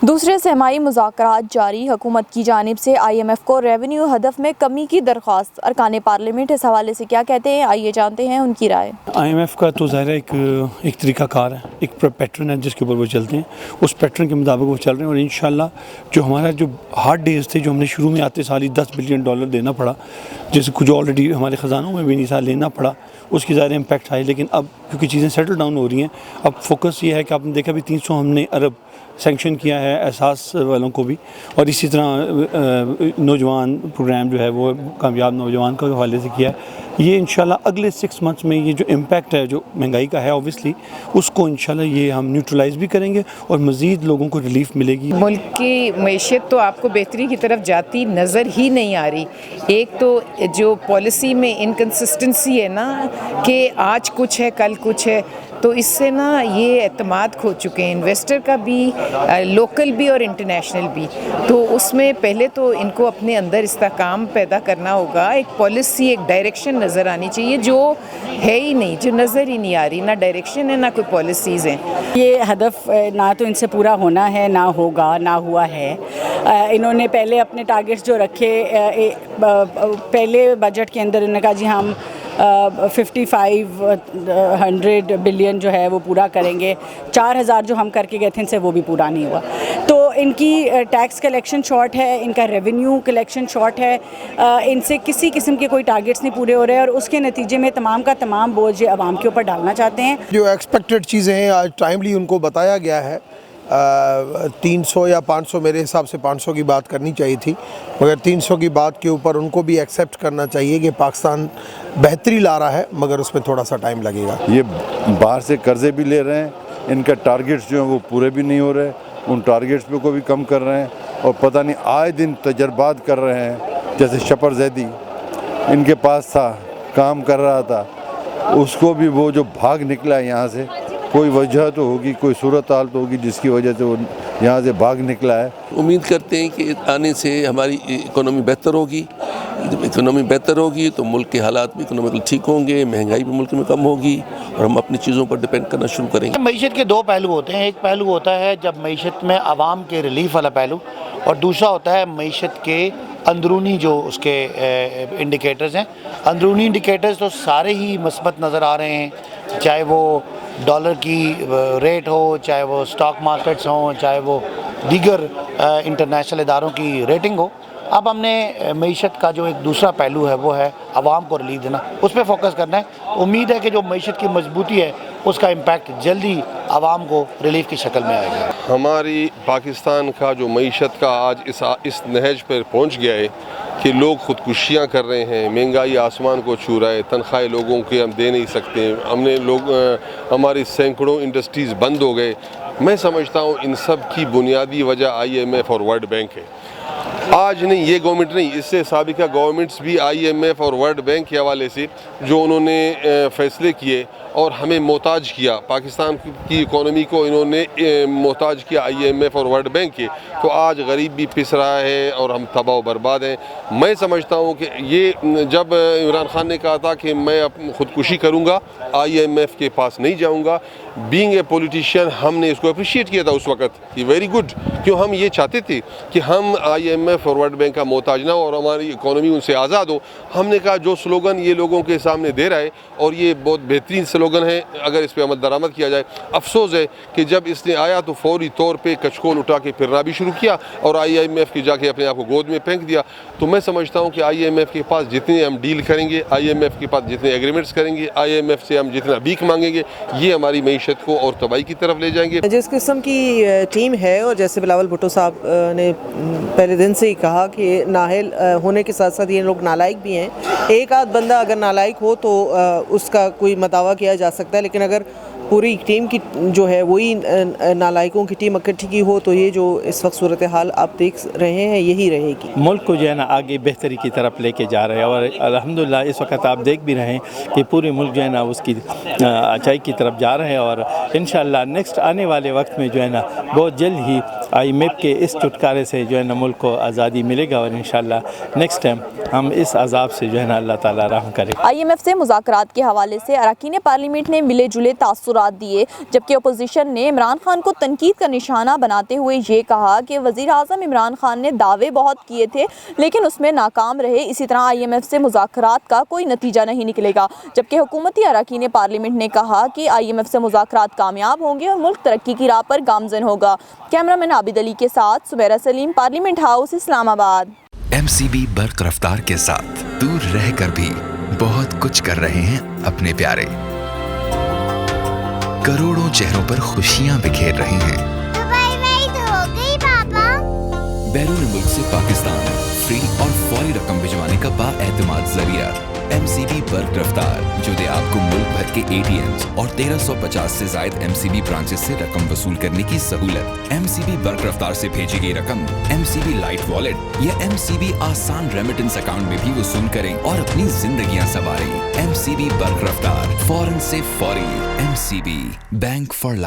دوسرے سرمائی مذاکرات جاری، حکومت کی جانب سے IMF کو ریونیو ہدف میں کمی کی درخواست، ارکان پارلیمنٹ اس حوالے سے کیا کہتے ہیں، آئیے جانتے ہیں ان کی رائے۔ IMF کا تو ظاہر ہے ایک طریقہ کار ہے، ایک پیٹرن ہے جس کے اوپر وہ چلتے ہیں، اس پیٹرن کے مطابق وہ چل رہے ہیں، اور انشاءاللہ جو ہمارا جو ہارڈ ڈیز تھے، جو ہم نے شروع میں آتے سال ہی $10 بلین دینا پڑا، جیسے کچھ آلریڈی ہمارے خزانوں میں بھی نہیں سال لینا پڑا، اس کی ظاہر امپیکٹ آئی، لیکن اب کیونکہ چیزیں سیٹل ڈاؤن ہو رہی ہیں، اب فوکس یہ ہے کہ آپ نے دیکھا بھی 300 ہم نے ارب سینکشن کیا ہے احساس والوں کو بھی، اور اسی طرح نوجوان پروگرام جو ہے وہ کامیاب نوجوان کے حوالے سے کیا ہے۔ یہ انشاءاللہ اگلے 6 months میں یہ جو امپیکٹ ہے جو مہنگائی کا ہے اوبویسلی، اس کو انشاءاللہ یہ ہم نیوٹرلائز بھی کریں گے اور مزید لوگوں کو ریلیف ملے گی۔ ملک کی معیشت تو آپ کو بہتری کی طرف جاتی نظر ہی نہیں آ رہی۔ ایک تو جو پالیسی میں انکنسسٹنسی ہے نا، کہ آج کچھ ہے کل کچھ ہے، تو اس سے نا یہ اعتماد کھو چکے ہیں انویسٹر کا بھی، لوکل بھی اور انٹرنیشنل بھی۔ تو اس میں پہلے تو ان کو اپنے اندر استحکام پیدا کرنا ہوگا، ایک پالیسی ایک ڈائریکشن نظر آنی چاہیے، جو ہے ہی نہیں، جو نظر ہی نہیں آ رہی، نہ ڈائریکشن ہے نہ کوئی پالیسیز ہیں۔ یہ ہدف نہ تو ان سے پورا ہونا ہے، نہ ہوگا، نہ ہوا ہے۔ انہوں نے پہلے اپنے ٹارگیٹس جو رکھے، پہلے بجٹ کے اندر انہوں نے کہا جی ہم 5500 بلین جو ہے وہ پورا کریں گے، 4000 جو ہم کر کے گئے تھے ان سے وہ بھی پورا نہیں ہوا۔ تو ان کی ٹیکس کلیکشن شارٹ ہے، ان کا ریونیو کلیکشن شارٹ ہے، ان سے کسی قسم کے کوئی ٹارگیٹس نہیں پورے ہو رہے، اور اس کے نتیجے میں تمام کا تمام بوجھ عوام کے اوپر ڈالنا چاہتے ہیں۔ جو ایکسپیکٹڈ چیزیں ہیں آج ٹائملی ان کو بتایا گیا ہے، 300 یا 500 میرے حساب سے 500 کی بات کرنی چاہیے تھی، مگر 300 کی بات کے اوپر ان کو بھی ایکسیپٹ کرنا چاہیے کہ پاکستان بہتری لا رہا ہے، مگر اس میں تھوڑا سا ٹائم لگے گا۔ یہ باہر سے قرضے بھی لے رہے ہیں، ان کا ٹارگیٹس جو ہیں وہ پورے بھی نہیں ہو رہے، ان ٹارگیٹس پہ کو بھی کم کر رہے ہیں، اور پتہ نہیں آئے دن تجربات کر رہے ہیں۔ جیسے شپر زیدی ان کے پاس تھا، کام کر رہا تھا، اس کو بھی وہ جو بھاگ نکلا ہے یہاں سے، کوئی وجہ تو ہوگی، کوئی صورتحال تو ہوگی جس کی وجہ سے وہ یہاں سے بھاگ نکلا ہے۔ امید کرتے ہیں کہ آنے سے ہماری اکنامی بہتر ہوگی، جب اکنامی بہتر ہوگی تو ملک کے حالات بھی اکنامیکل ٹھیک ہوں گے، مہنگائی بھی ملک میں کم ہوگی، اور ہم اپنی چیزوں پر ڈیپینڈ کرنا شروع کریں گے۔ معیشت کے 2 پہلو ہوتے ہیں، ایک پہلو ہوتا ہے جب معیشت میں عوام کے ریلیف والا پہلو، اور دوسرا ہوتا ہے معیشت کے اندرونی جو اس کے انڈیکیٹرز ہیں۔ اندرونی انڈیکیٹرز تو سارے ہی مثبت نظر آ رہے ہیں، چاہے وہ ڈالر کی ریٹ ہو، چاہے وہ سٹاک مارکیٹس ہوں، چاہے وہ دیگر انٹرنیشنل اداروں کی ریٹنگ ہو۔ اب ہم نے معیشت کا جو ایک دوسرا پہلو ہے وہ ہے عوام کو ریلیف دینا، اس پہ فوکس کرنا ہے۔ امید ہے کہ جو معیشت کی مضبوطی ہے اس کا امپیکٹ جلدی عوام کو ریلیف کی شکل میں آئے گا۔ ہماری پاکستان کا جو معیشت کا آج اس نہج پر پہنچ گیا ہے کہ لوگ خودکشیاں کر رہے ہیں، مہنگائی آسمان کو چھو رہا ہے، تنخواہیں لوگوں کے ہم دے نہیں سکتے، ہماری سینکڑوں انڈسٹریز بند ہو گئے۔ میں سمجھتا ہوں ان سب کی بنیادی وجہ IMF اور ورلڈ بینک ہے۔ آج نہیں، یہ گورنمنٹ نہیں، اس سے سابقہ گورنمنٹس بھی IMF اور ورلڈ بینک کے حوالے سے جو انہوں نے فیصلے کیے اور ہمیں محتاج کیا، پاکستان کی اکانومی کو انہوں نے محتاج کیا IMF اور ورلڈ بینک کے، تو آج غریب بھی پس رہا ہے اور ہم تباہ و برباد ہیں۔ میں سمجھتا ہوں کہ یہ جب عمران خان نے کہا تھا کہ میں خودکشی کروں گا، IMF کے پاس نہیں جاؤں گا، بینگ اے پولیٹیشین ہم نے اس کو اپریشیٹ کیا تھا اس وقت، یہ ویری گڈ، کیوں ہم یہ چاہتے تھے کہ ہم IMF اور ورلڈ بینک کا محتاج نہ ہو اور ہماری اکانومی ان سے آزاد ہو۔ ہم نے کہا جو سلوگن یہ لوگوں کے سامنے دے رہا ہے، اور یہ بہت بہترین سلوگن ہے اگر اس پہ عمل درآمد کیا جائے۔ افسوس ہے کہ جب اس نے آیا تو فوری طور پہ کچکول اٹھا کے پھرنا بھی شروع کیا اور IMF کی جا کے اپنے آپ کو گود میں پھینک دیا۔ تو میں سمجھتا ہوں کہ IMF کے پاس جتنے ہم ڈیل کریں گے، IMF کے پاس جتنے ایگریمنٹس کریں گے، IMF سے ہم جتنا بھیک مانگیں گے، یہ ہماری معیشت کو اور تباہی کی طرف لے جائیں گے۔ جس قسم کی ٹیم ہے، اور جیسے بلاول بھٹو صاحب نے پہلے دن سے ہی کہا کہ نااہل ہونے کے ساتھ ساتھ یہ لوگ نالائق بھی ہیں۔ ایک آدھ بندہ اگر نالائق ہو تو اس کا کوئی مداوع کیا جا سکتا ہے، لیکن اگر پوری ٹیم کی جو ہے وہی نالائقوں کی ٹیم اکٹھی کی ہو تو یہ جو اس وقت صورتحال آپ دیکھ رہے ہیں یہی رہے گی۔ ملک کو جو ہے نا آگے بہتری کی طرف لے کے جا رہے ہیں، اور الحمدللہ اس وقت آپ دیکھ بھی رہے ہیں کہ پورے ملک جو ہے نا اس کی اچائی کی طرف جا رہے ہیں، اور انشاءاللہ نیکسٹ آنے والے وقت میں جو ہے نا بہت جلد ہی IMF کے اس چھٹکارے سے جو ہے نا ملک کو آزادی ملے گا، اور انشاءاللہ نیکسٹ ٹائم ہم اس عذاب سے جو ہے نا اللہ تعالیٰ رحم کرے۔ IMF سے مذاکرات کے حوالے سے اراکین پارلیمنٹ نے ملے جلے تاثرات تاثرات دیے، جبکہ اپوزیشن نے عمران خان کو تنقید کا نشانہ بناتے ہوئے یہ کہا کہ وزیر اعظم عمران خان نے دعوے بہت کیے تھے لیکن اس میں ناکام رہے، اسی طرح IMF سے مذاکرات کا کوئی نتیجہ نہیں نکلے گا، جبکہ حکومتی اراکین پارلیمنٹ نے کہا کہ IMF سے مذاکرات کامیاب ہوں گے اور ملک ترقی کی راہ پر گامزن ہوگا۔ کیمرہ مین عابد علی کے ساتھ سمیرہ سلیم، پارلیمنٹ ہاؤس، اسلام آباد۔ MCB برق رفتار کے ساتھ دور رہ کر بھی بہت کچھ کر رہے ہیں اپنے پیارے، کروڑوں چہروں پر خوشیاں بکھیر رہے ہیں۔ دبئی میں ہی تو ہو گئی پاپا۔ بیرون ملک سے پاکستان فری اور فوری رقم بھجوانے کا بااعتماد ذریعہ MCB برق رفتار، جو دے آپ کو ملک بھر کے ATMs اور 1350 سے زائد MCB برانچز سے رقم وصول کرنے کی سہولت۔ MCB برق رفتار سے بھیجی گئی رقم MCB لائٹ والیٹ یا MCB آسان ریمیٹنس اکاؤنٹ میں بھی وصول کریں اور اپنی زندگیاں سنواریں۔ MCB برق رفتار، فوراً سے فوری۔ MCB bank for life.